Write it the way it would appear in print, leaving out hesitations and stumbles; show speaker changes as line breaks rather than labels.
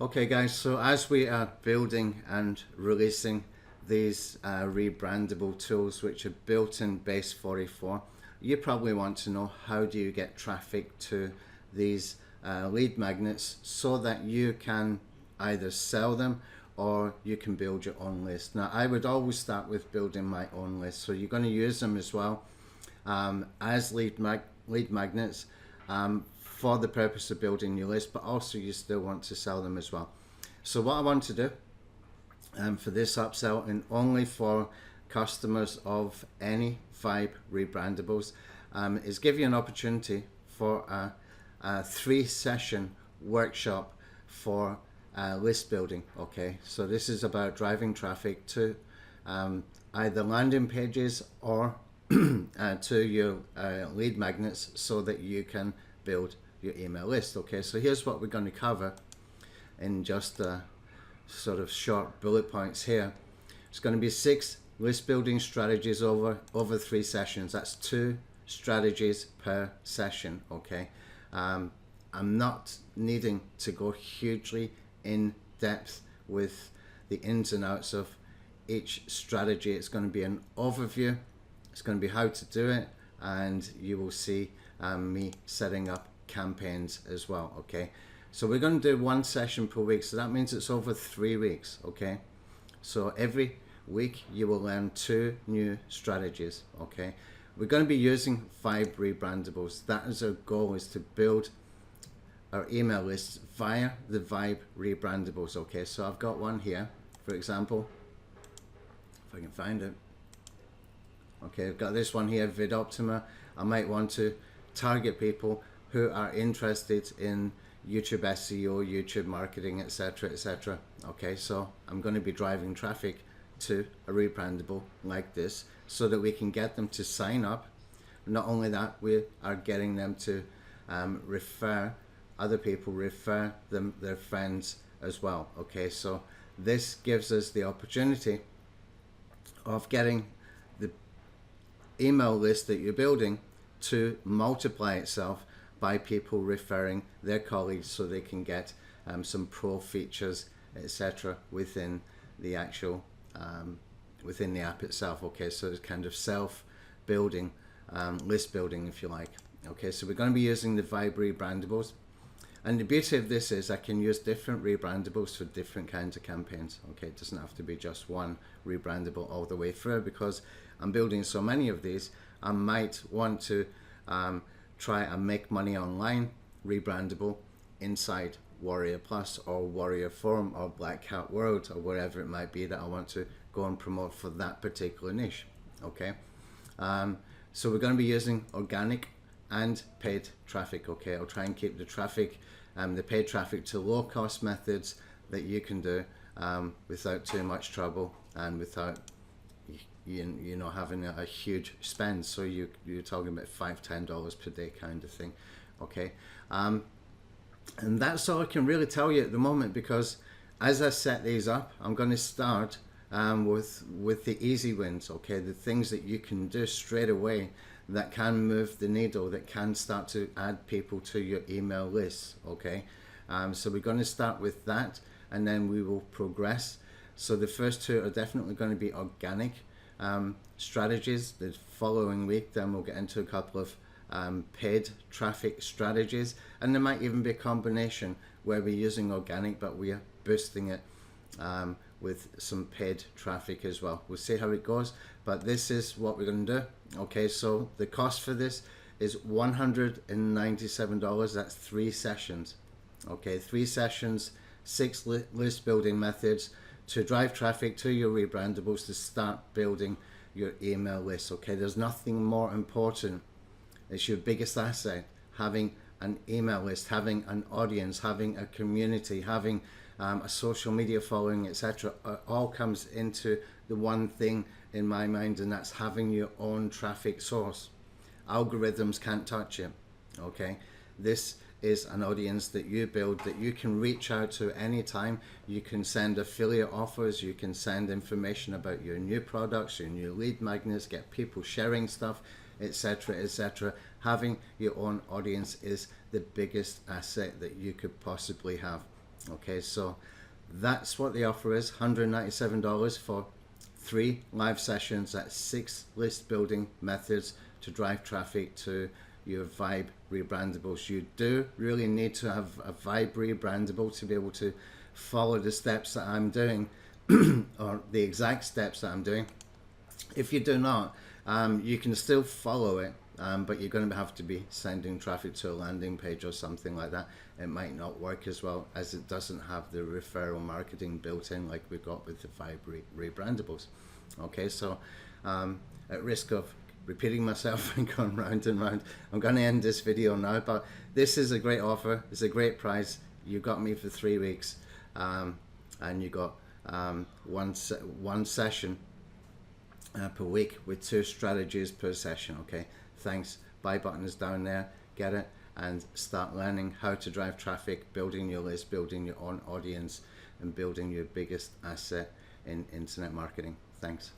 Okay guys, so as we are building and releasing these rebrandable tools which are built in base 44, you probably want to know how do you get traffic to these lead magnets so that you can either sell them or you can build your own list. Now I would always start with building my own list, so you're going to use them as well as lead magnets for the purpose of building your list, but also you still want to sell them as well. So what I want to do for this upsell, and only for customers of any Vibe rebrandables, is give you an opportunity for a 3-session workshop for list building. Okay, so this is about driving traffic to either landing pages or to your lead magnets so that you can build your email list. Okay, so here's what we're going to cover in just sort of short bullet points here. It's going to be 6 list building strategies over 3 sessions. That's 2 strategies per session. Okay, I'm not needing to go hugely in depth with the ins and outs of each strategy. It's going to be an overview, it's going to be how to do it, and you will see me setting up campaigns as well. Okay, so we're going to do 1 session per week, so that means it's over 3 weeks. Okay, so every week you will learn 2 new strategies. Okay, we're going to be using Vibe rebrandables. That is our goal, is to build our email lists via the Vibe rebrandables. Okay, so I've got one here, for example, if I can find it. Okay, I've got this one here, VidOptima. I might want to target people who are interested in YouTube SEO, YouTube marketing, etc., etc. Okay, so I'm going to be driving traffic to a rebrandable like this so that we can get them to sign up. Not only that, we are getting them to refer other people, refer them their friends as well. Okay, so this gives us the opportunity of getting the email list that you're building to multiply itself by people referring their colleagues so they can get some pro features, etc. within the actual within the app itself. Okay, so it's kind of self-building, list building, if you like. Okay, so we're going to be using the Vibe rebrandables, and the beauty of this is I can use different rebrandables for different kinds of campaigns. Okay, it doesn't have to be just one rebrandable all the way through, because I'm building so many of these. I might want to try a make money online rebrandable inside Warrior Plus or Warrior Forum or Black Hat World or wherever it might be that I want to go and promote for that particular niche. Okay, so we're going to be using organic and paid traffic. Okay, I'll try and keep the traffic, the paid traffic, to low cost methods that you can do without too much trouble and without you know having a huge spend. So you're talking about $5-10 per day kind of thing. Okay, and that's all I can really tell you at the moment, because as I set these up, I'm going to start with the easy wins. Okay, the things that you can do straight away that can move the needle, that can start to add people to your email list. Okay, so we're going to start with that, and then we will progress. So the first 2 are definitely going to be organic strategies. The following week then we'll get into a couple of paid traffic strategies, and there might even be a combination where we're using organic but we are boosting it with some paid traffic as well. We'll see how it goes, but this is what we're going to do. Okay, so the cost for this is $197. That's 3 sessions. Okay, 3 sessions, 6 list building methods to drive traffic to your rebrandables to start building your email list. Okay, there's nothing more important. It's your biggest asset, having an email list, having an audience, having a community, having a social media following, etc. All comes into the one thing in my mind, and that's having your own traffic source. Algorithms can't touch it. Okay, this is an audience that you build, that you can reach out to anytime. You can send affiliate offers, you can send information about your new products, your new lead magnets, get people sharing stuff, etc., etc. Having your own audience is the biggest asset that you could possibly have. Okay, so that's what the offer is, $197 for 3 live sessions at 6 list building methods to drive traffic to your Vibe rebrandables. You do really need to have a Vibe rebrandable to be able to follow the steps that I'm doing or the exact steps that I'm doing. If you do not, you can still follow it, but you're going to have to be sending traffic to a landing page or something like that. It might not work as well, as it doesn't have the referral marketing built in like we've got with the Vibe rebrandables. Okay, so at risk of repeating myself and going round and round, I'm going to end this video now, but this is a great offer. It's a great price. You got me for 3 weeks, and you got one session per week with 2 strategies per session. Okay, thanks. Buy button is down there. Get it and start learning how to drive traffic, building your list, building your own audience, and building your biggest asset in internet marketing. Thanks.